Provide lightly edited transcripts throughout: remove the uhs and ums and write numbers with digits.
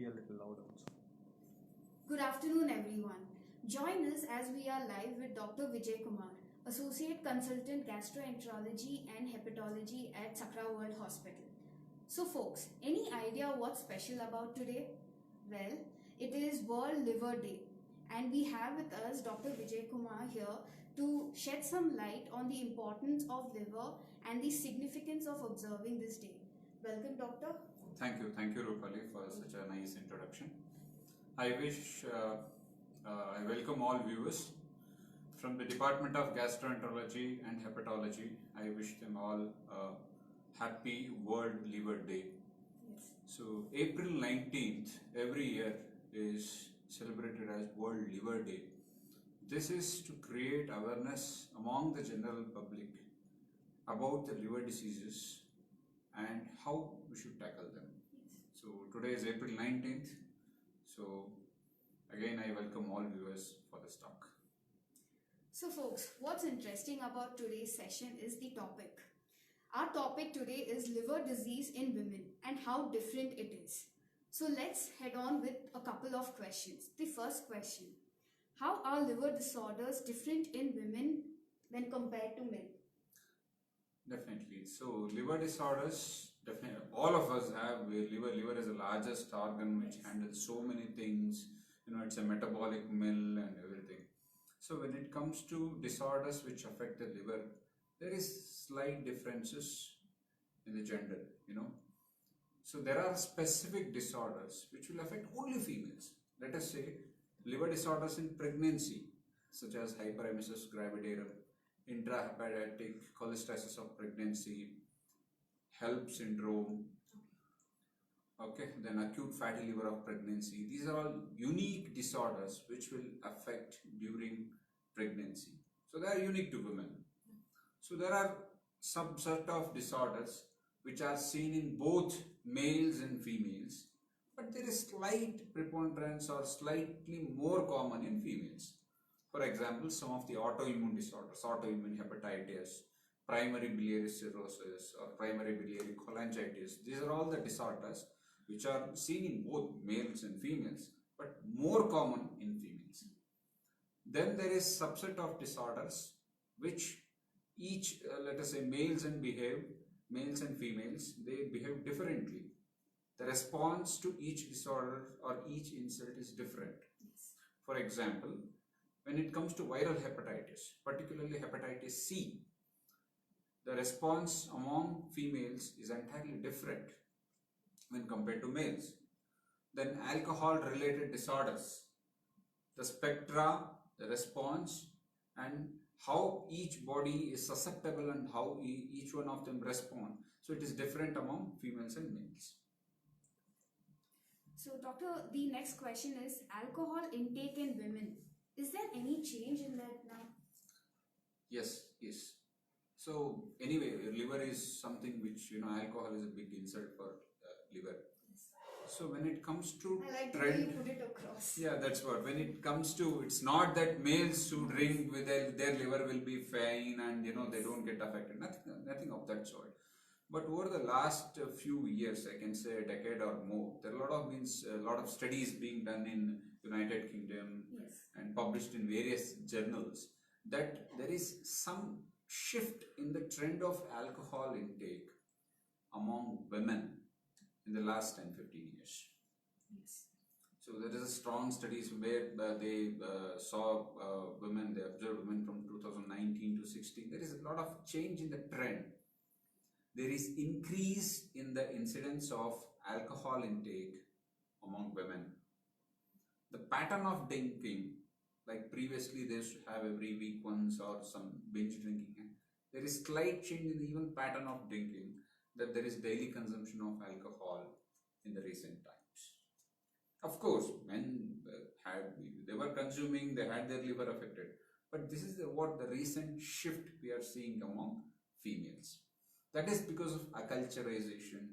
be a little loud also. Good afternoon, everyone. Join us as we are live with Dr. Vijay Kumar, Associate Consultant Gastroenterology and Hepatology at Sakra World Hospital. So, folks, any idea what's special about today? Well, it is World Liver Day, and we have with us Dr. Vijay Kumar here to shed some light on the importance of liver and the significance of observing this day. Welcome, Doctor. Thank you, Rupali, for such a nice introduction. I welcome all viewers from the Department of Gastroenterology and Hepatology. I wish them all a happy World Liver Day. Yes. So, April 19th every year is celebrated as World Liver Day. This is to create awareness among the general public about the liver diseases and how we should tackle them. So today is April 19th. So again, I welcome all viewers for this talk. So folks, what's interesting about today's session is the topic. Our topic today is liver disease in women and how different it is. So let's head on with a couple of questions. The first question, how are liver disorders different in women when compared to men? Definitely. So liver disorders, definitely all of us have liver. Liver is the largest organ which handles so many things. It's a metabolic mill and everything. So when it comes to disorders which affect the liver, there is slight differences in the gender. So there are specific disorders which will affect only females. Let us say liver disorders in pregnancy, such as hyperemesis gravidarum, intrahepatic cholestasis of pregnancy, HELLP syndrome, then acute fatty liver of pregnancy. These are all unique disorders which will affect during pregnancy. So they are unique to women. So there are some sort of disorders which are seen in both males and females, but there is slight preponderance or slightly more common in females. For example, some of the autoimmune disorders, autoimmune hepatitis, primary biliary cirrhosis or primary biliary cholangitis, these are all the disorders which are seen in both males and females, but more common in females. Then there is subset of disorders which each, let us say males and females, they behave differently. The response to each disorder or each insult is different. Yes. For example, when it comes to viral hepatitis, particularly hepatitis C, the response among females is entirely different when compared to males. Then alcohol-related disorders, the spectra, the response, and how each body is susceptible and how each one of them respond. So it is different among females and males. So doctor, the next question is alcohol intake in women. Is there any change in that now? Yes. So anyway, liver is something which, alcohol is a big insult for liver. Yes. So when it comes to I like the way you put it across. Yeah, that's what. When it comes to, it's not that males who drink with their liver will be fine and they don't get affected. Nothing of that sort. But over the last few years, I can say a decade or more, there are a lot of studies being done in United Kingdom. Yes. And published in various journals that there is some shift in the trend of alcohol intake among women in the last 10-15 years. Yes. So there is a strong studies where they saw women, they observed women from 2019 to 16. There is a lot of change in the trend. There is increase in the incidence of alcohol intake among women. The pattern of drinking, like previously they used to have every week once or some binge drinking, there is slight change in the even pattern of drinking, that there is daily consumption of alcohol in the recent times. Of course, men they were consuming, they had their liver affected, but this is what the recent shift we are seeing among females. That is because of acculturation,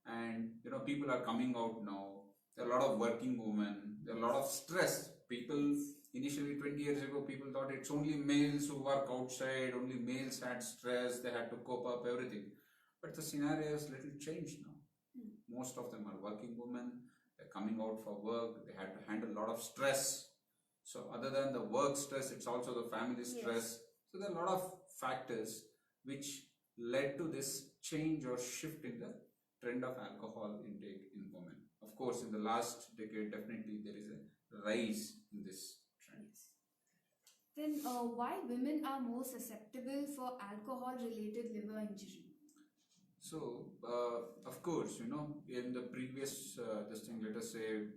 and people are coming out now. There are a lot of working women, there are a lot of stress. People, initially 20 years ago, people thought it's only males who work outside, only males had stress, they had to cope up everything. But the scenario is little changed now. Most of them are working women, they're coming out for work, they had to handle a lot of stress. So other than the work stress, it's also the family stress. So there are a lot of factors which led to this change or shift in the trend of alcohol intake in women. Of course, in the last decade, definitely there is a rise in this trend. Yes. Then why women are more susceptible for alcohol-related liver injury? So, of course, in the previous, this thing, let us say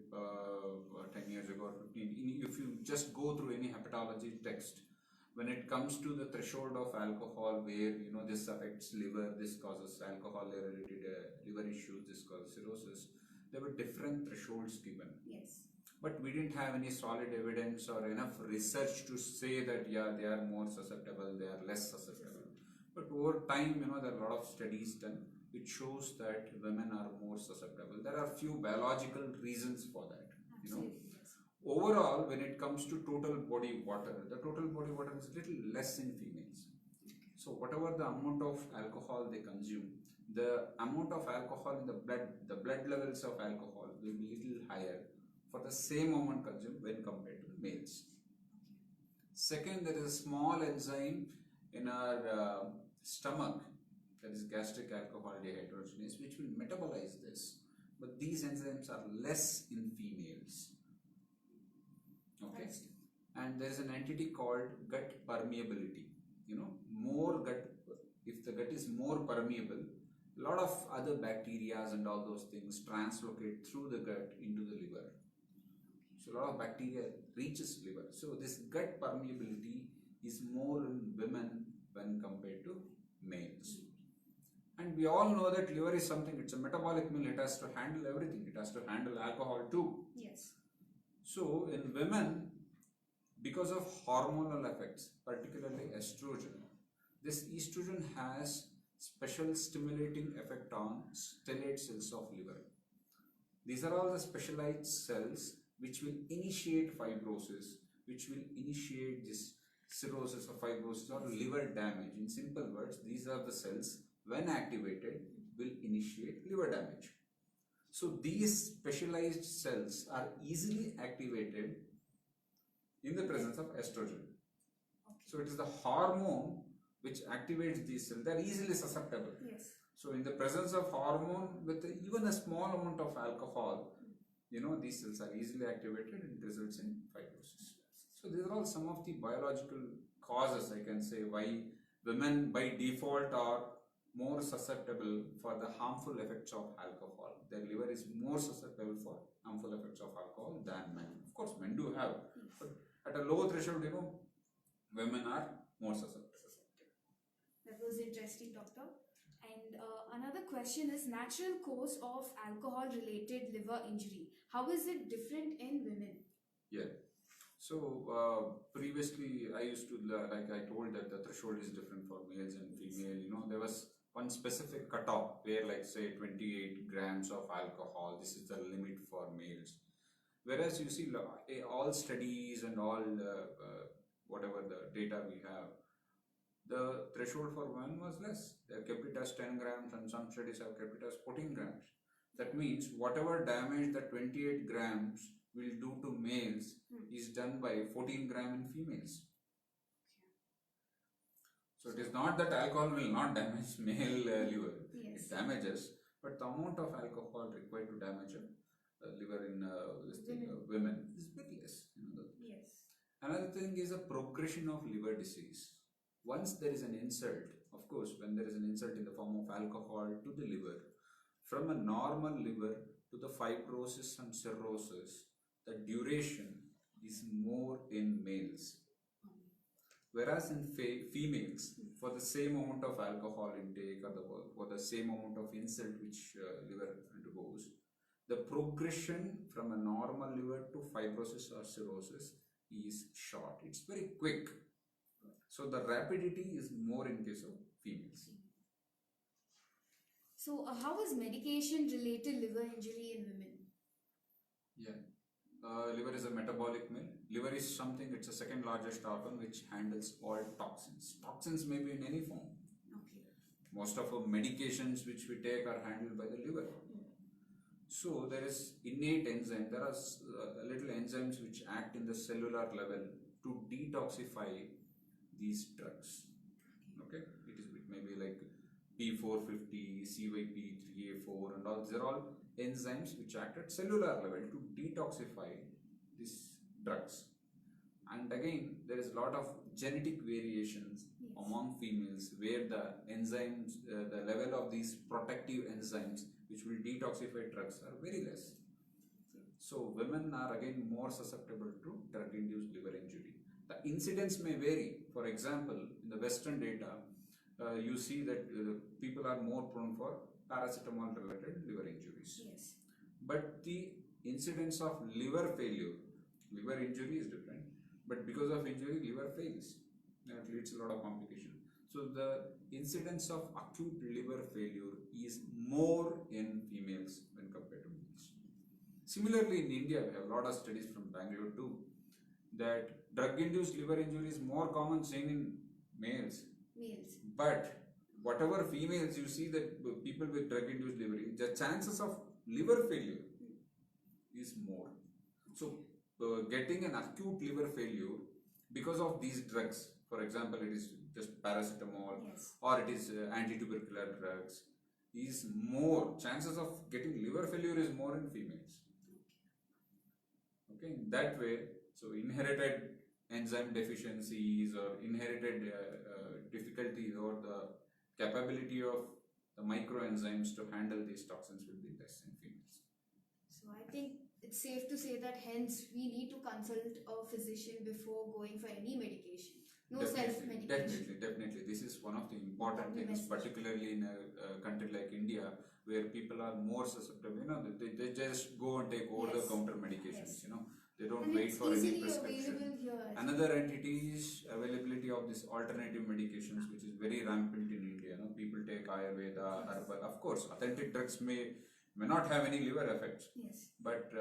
10 years ago or 15, if you just go through any hepatology text, when it comes to the threshold of alcohol where, this affects liver, this causes alcohol-related liver issues, this causes cirrhosis, there were different thresholds given. Yes. But we didn't have any solid evidence or enough research to say that, yeah, they are more susceptible, they are less susceptible. But over time, there are a lot of studies done which shows that women are more susceptible. There are few biological reasons for that. Absolutely. Yes. Overall, when it comes to total body water, the total body water is little less in females. So whatever the amount of alcohol they consume, the amount of alcohol in the blood levels of alcohol will be little higher for the same amount consumed when compared to the males. Second, there is a small enzyme in our stomach, that is gastric alcohol dehydrogenase, which will metabolize this. But these enzymes are less in females. Okay? And there is an entity called gut permeability. More gut, if the gut is more permeable, a lot of other bacteria and all those things translocate through the gut into the liver. So a lot of bacteria reaches liver. So this gut permeability is more in women when compared to males. And we all know that liver is something, it's a metabolic mill, it has to handle everything. It has to handle alcohol too. Yes. So in women, because of hormonal effects, particularly estrogen, this estrogen has special stimulating effect on stellate cells of liver. These are all the specialized cells which will initiate fibrosis, which will initiate this cirrhosis or fibrosis or liver damage. In simple words, these are the cells, when activated, will initiate liver damage. So these specialized cells are easily activated in the presence of estrogen. Okay. So it is the hormone which activates these cells. They are easily susceptible. Yes. So in the presence of hormone with even a small amount of alcohol, these cells are easily activated and results in fibrosis. So these are all some of the biological causes, I can say, why women by default are more susceptible for the harmful effects of alcohol. Their liver is more susceptible for harmful effects of alcohol than men. Of course, men do have, but at a low threshold, women are more susceptible. That was interesting, doctor. And another question is natural cause of alcohol-related liver injury. How is it different in women? Yeah. So previously I used to, like I told that the threshold is different for males and female. There was one specific cutoff where, like, say 28 grams of alcohol, this is the limit for males. Whereas you see all studies and all whatever the data we have, the threshold for women was less. They have kept it as 10 grams and some studies have kept it as 14 grams. That means whatever damage the 28 grams will do to males is done by 14 gram in females. So it is not that alcohol will not damage male liver. Yes. It damages, but the amount of alcohol required to damage a liver in women is bit less. Yes. Another thing is a progression of liver disease. Once there is an insult, of course, when there is an insult in the form of alcohol to the liver, from a normal liver to the fibrosis and cirrhosis, the duration is more in males. Whereas in females, for the same amount of alcohol intake or for the same amount of insult which liver undergoes, the progression from a normal liver to fibrosis or cirrhosis is short. It's very quick. So the rapidity is more in case of females. So how is medication-related liver injury in women? Yeah. Liver is a metabolic mill. Liver is something, it's a second largest organ which handles all toxins. Toxins may be in any form. Okay. Most of our medications which we take are handled by the liver. So there is innate enzyme. There are little enzymes which act in the cellular level to detoxify these drugs. Okay, it may be like P450, CYP3A4, and all. These are all enzymes which act at cellular level to detoxify these drugs. And again, there is a lot of genetic variations among females where the enzymes, the level of these protective enzymes which will detoxify drugs are very less. So women are again more susceptible to drug-induced liver injury. The incidence may vary. For example, in the Western data, you see that people are more prone for paracetamol-related liver injuries. Yes. But the incidence of liver failure, liver injury is different, but because of injury, liver fails. That leads to a lot of complication. So the incidence of acute liver failure is more in females when compared to males. Similarly, in India, we have a lot of studies from Bangalore too, that drug-induced liver injury is more common seen in males. But whatever females you see that people with drug-induced liver injury, the chances of liver failure is more. So getting an acute liver failure because of these drugs, for example, it is just paracetamol or it is anti-tubercular drugs, is more. Chances of getting liver failure is more in females. Okay, in that way, so inherited enzyme deficiencies or inherited difficulties or the capability of the microenzymes to handle these toxins will be less in females. So I think it's safe to say that hence we need to consult a physician before going for any medication. No self-medication. Definitely. This is one of the important things, particularly in a country like India, where people are more susceptible. You know, they just go and take over-the-counter medications. You know, they don't wait for any prescription. Another entity is availability of this alternative medications, which is very rampant in India. You know, people take Ayurveda, herbal. Of course, authentic drugs may not have any liver effects, but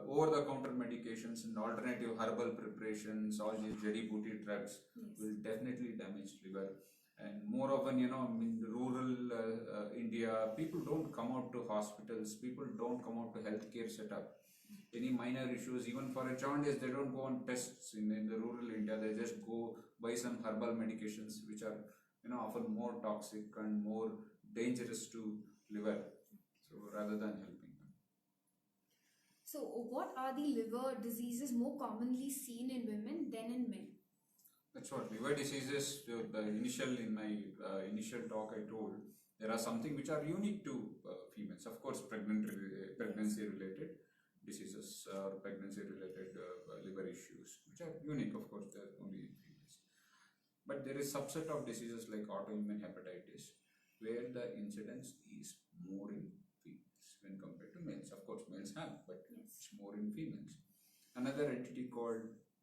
over-the-counter medications and alternative herbal preparations, all these jadi-booty drugs will definitely damage liver. And more often, you know, in rural India, people don't come out to hospitals, people don't come out to healthcare setup. Any minor issues, even for a jaundice, they don't go on tests in the rural India. They just go buy some herbal medications, which are, you know, often more toxic and more dangerous to liver. So rather than helping them. So what are the liver diseases more commonly seen in women than in men? That's what liver diseases. In my initial talk, I told there are something which are unique to females. Of course, pregnancy-related diseases or pregnancy-related liver issues, which are unique. Of course, they're only in females. But there is subset of diseases like autoimmune hepatitis, where the incidence is more in when compared to males. Of course, males have, but it's more in females. Another entity called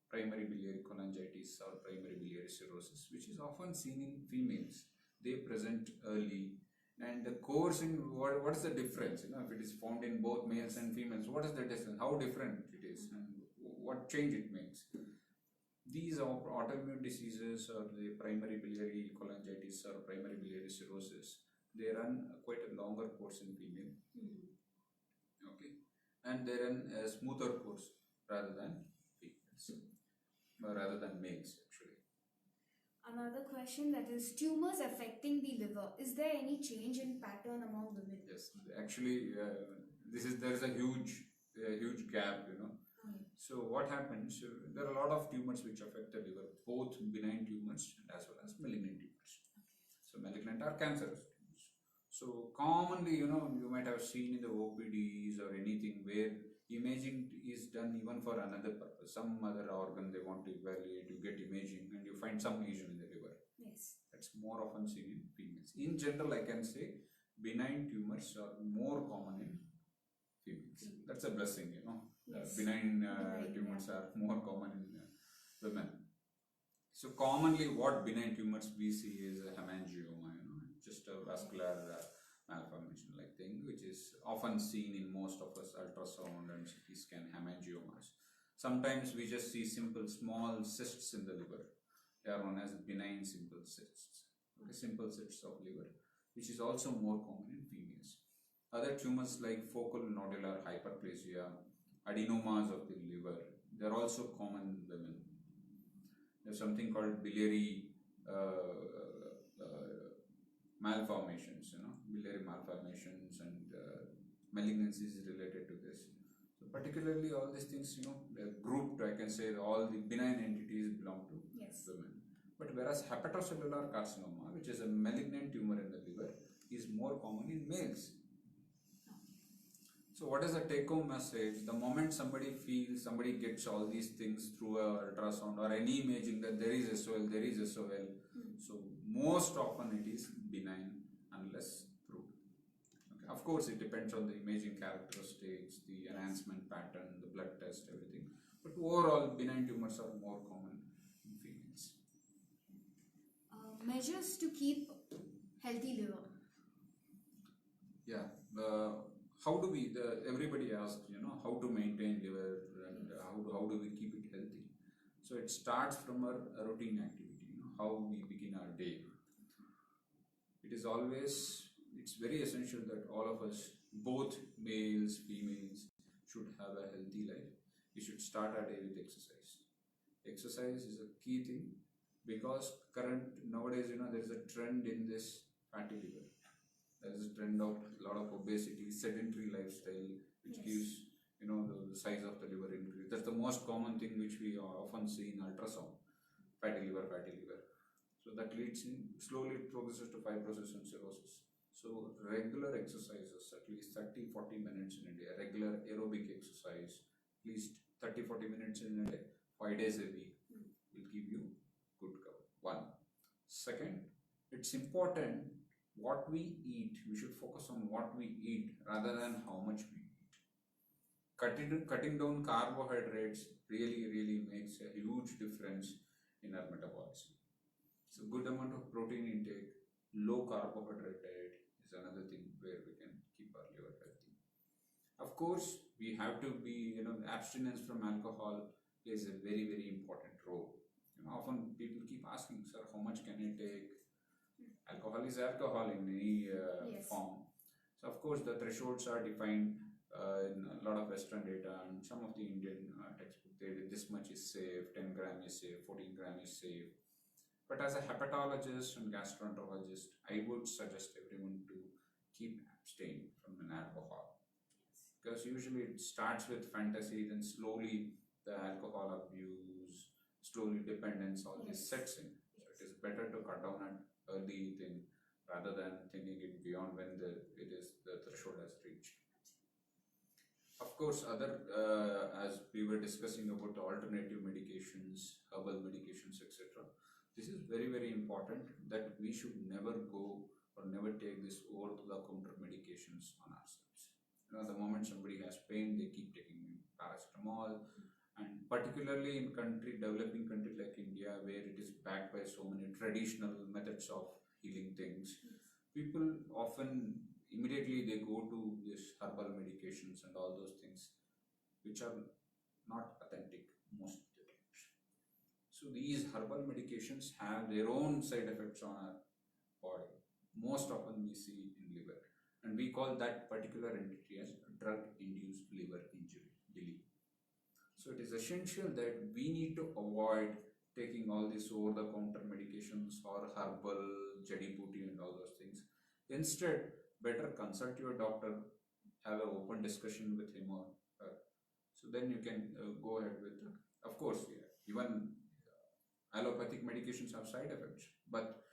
primary biliary cholangitis or primary biliary cirrhosis, which is often seen in females. They present early, and the course in what is the difference? You know, if it is found in both males and females, what is the difference? How different it is, and what change it makes? These are autoimmune diseases or the primary biliary cholangitis or primary biliary cirrhosis. They run quite a longer course in female. Okay, and they run a smoother course rather than females, rather than males actually. Another question, that is tumors affecting the liver. Is there any change in pattern among women? Yes, actually, there is a huge gap. You know. So what happens? There are a lot of tumors which affect the liver, both benign tumors and as well as malignant tumors. So malignant are cancerous. So commonly, you know, you might have seen in the OPDs or anything where imaging is done even for another purpose, some other organ they want to evaluate, you get imaging and you find some lesion in the liver. That's more often seen in females. In general, I can say benign tumors are more common in females. That's a blessing, you know. Benign tumors are more common in women. So commonly what benign tumors we see is a hemangioma, you know, just a vascular malformation like thing, which is often seen in most of us ultrasound and CT scan hemangiomas. Sometimes we just see simple small cysts in the liver. They are known as benign simple cysts. Okay, simple cysts of liver, which is also more common in females. Other tumors like focal nodular hyperplasia, adenomas of the liver, they are also common in women. There's something called biliary malformations, biliary malformations and malignancies related to this. So particularly all these things, they're grouped. I can say all the benign entities belong to Yes. women. But whereas hepatocellular carcinoma, which is a malignant tumor in the liver, is more common in males. So what is the take-home message? The moment somebody gets all these things through a ultrasound or any imaging that there is SOL, so most often it is benign unless proved. Okay. Of course, it depends on the imaging characteristics, the enhancement pattern, the blood test, everything. But overall, benign tumors are more common in females. Measures to keep healthy liver. Yeah. How do we? Everybody asks, how to maintain liver and how do we keep it healthy? So it starts from our routine activity. How we begin our day. It's very essential that all of us, both males, females, should have a healthy life. We should start our day with exercise. Exercise is a key thing because nowadays, there is a trend in this fatty liver. There is a trend of a lot of obesity, sedentary lifestyle, which Yes. gives, the size of the liver increase. That's the most common thing which we often see in ultrasound, fatty liver. So that leads slowly progresses to fibrosis and cirrhosis. So regular exercises, at least 30-40 minutes in a day, regular aerobic exercise, at least 30-40 minutes in a day, 5 days a week, will give you good cover. One. Second, it's important what we eat. We should focus on what we eat rather than how much we eat. Cutting down carbohydrates really makes a huge difference in our metabolism. So good amount of protein intake, low carbohydrate diet is another thing where we can keep our liver healthy. Of course, we have to be, abstinence from alcohol plays a very important role. Often people keep asking, sir, how much can I take? Alcohol is alcohol in any Yes. form. So of course the thresholds are defined in a lot of Western data and some of the Indian textbook. This much is safe, 10 gram is safe, 14 gram is safe. But as a hepatologist and gastroenterologist, I would suggest everyone to keep abstain from an alcohol. Because usually it starts with fantasy, then slowly the alcohol abuse, slowly dependence, all this sets in. So it is better to cut down an early thing rather than thinking it beyond when the threshold has reached. Of course, as we were discussing about the alternative medications, herbal medications, etc. This is very important that we should never go or never take this over-the-counter medications on ourselves. The moment somebody has pain, they keep taking paracetamol, and particularly in developing country like India, where it is backed by so many traditional methods of healing things, people often immediately they go to this herbal medications and all those things, which are not authentic most of the times. So these herbal medications have their own side effects on our body. Most often we see in liver, and we call that particular entity as drug-induced liver injury, DILI. So it is essential that we need to avoid taking all these over-the-counter medications or herbal, jadi-booty and all those things. Instead, better consult your doctor, have an open discussion with him or her. So then you can go ahead with, of course, even allopathic medications have side effects, but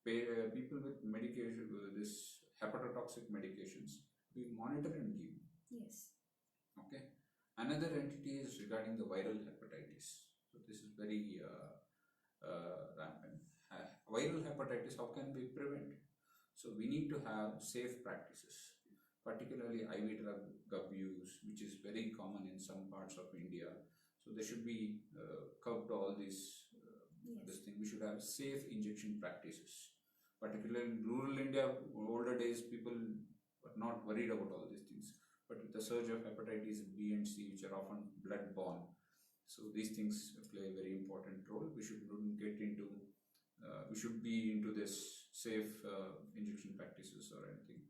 people with medication, this hepatotoxic medications, we monitor and give. Yes. Okay. Another entity is regarding the viral hepatitis. So this is very rampant. Viral hepatitis, how can we prevent? So we need to have safe practices, particularly IV drug use, which is very common in some parts of India. So there should be curbed all these this thing. We should have safe injection practices. Particularly in rural India, older days, people were not worried about all these things. But with the surge of hepatitis B and C, which are often blood-borne, so these things play a very important role. We should be into this safe injection practices or anything.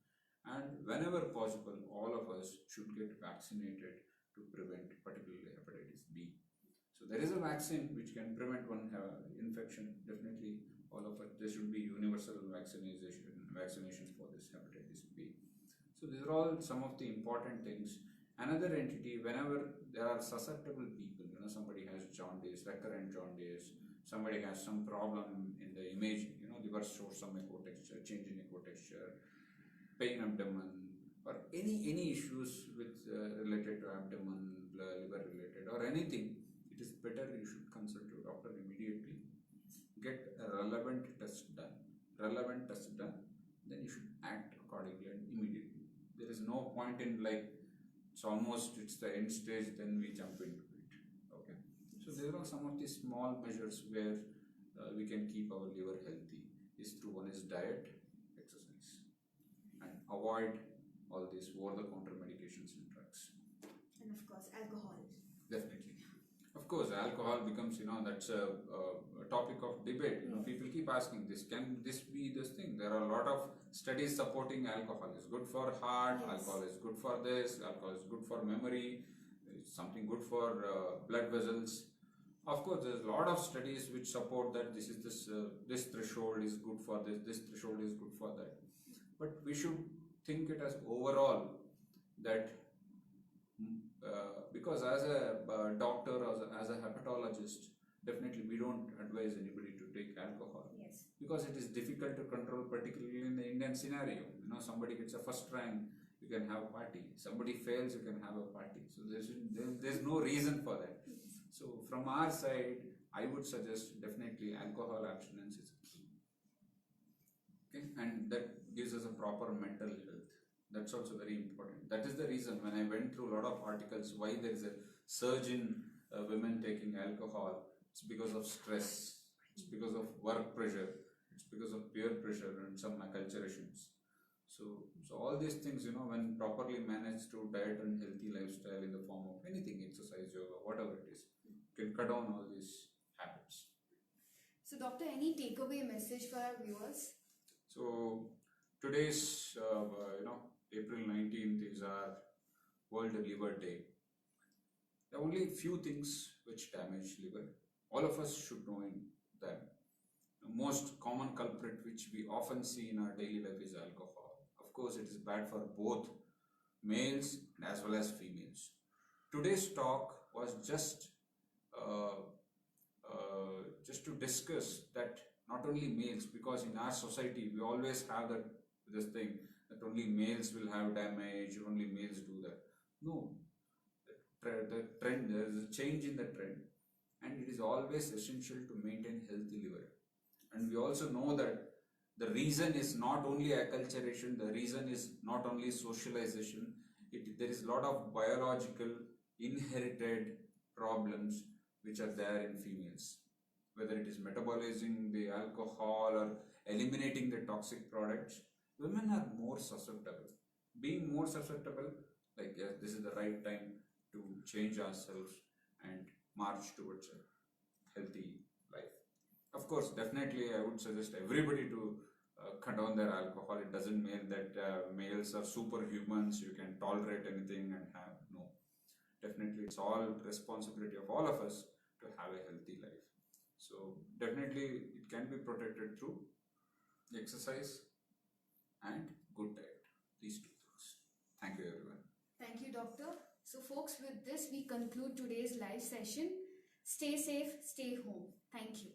And whenever possible, all of us should get vaccinated to prevent particularly hepatitis B. So there is a vaccine which can prevent one infection. Definitely, all of it. There should be universal vaccination for this hepatitis B. So these are all some of the important things. Another entity, whenever there are susceptible people, somebody has jaundice, recurrent jaundice, somebody has some problem in the image, liver shows some echo texture, change in echo texture, pain abdomen, or any issues with related to abdomen, liver related, or anything, it is better you should consult your doctor immediately. Get a relevant test done. Then you should act accordingly and immediately. There is no point in it's the end stage, then we jump into it. Okay. So there are some of the small measures where we can keep our liver healthy. One is diet, exercise, and avoid all these over-the-counter medications and drugs. And of course, alcohol. Definitely. Of course, alcohol becomes, that's a topic of debate. People keep asking this, can this be this thing? There are a lot of studies supporting alcohol is good for heart, Yes. alcohol is good for this, alcohol is good for memory, it's something good for blood vessels. Of course, there's a lot of studies which support that this threshold is good for this threshold is good for that. But we should think it as overall that because as a doctor or as a hepatologist, definitely we don't advise anybody to take alcohol. Yes. Because it is difficult to control, particularly in the Indian scenario. Somebody gets a first rank, you can have a party. Somebody fails, you can have a party. So there's no reason for that. So from our side, I would suggest definitely alcohol abstinence is key. Okay, and that gives us a proper mental health. That's also very important. That is the reason when I went through a lot of articles why there is a surge in women taking alcohol. It's because of stress. It's because of work pressure. It's because of peer pressure and some acculturations. So all these things, when properly managed through diet and healthy lifestyle in the form of anything, exercise, yoga, whatever it is, can cut down all these habits. So, doctor, any takeaway message for our viewers? So today's, April 19th is our World Liver Day. There are only few things which damage liver. All of us should know them. The most common culprit which we often see in our daily life is alcohol. Of course, it is bad for both males as well as females. Today's talk was just to discuss that not only males, because in our society we always have this thing that only males will have damage, only males do that. No, the trend, there is a change in the trend, and it is always essential to maintain healthy liver. And we also know that the reason is not only acculturation, the reason is not only socialization. There is a lot of biological inherited problems which are there in females, whether it is metabolizing the alcohol or eliminating the toxic products. Women are more susceptible. Being more susceptible, yes, this is the right time to change ourselves and march towards a healthy life. Of course, definitely I would suggest everybody to cut down their alcohol. It doesn't mean that males are superhumans, you can tolerate anything and have, no. Definitely it's all responsibility of all of us to have a healthy life. So definitely it can be protected through exercise and good diet. These two things. Thank you, everyone. Thank you, doctor. So folks, with this we conclude today's live session. Stay safe, stay home. Thank you.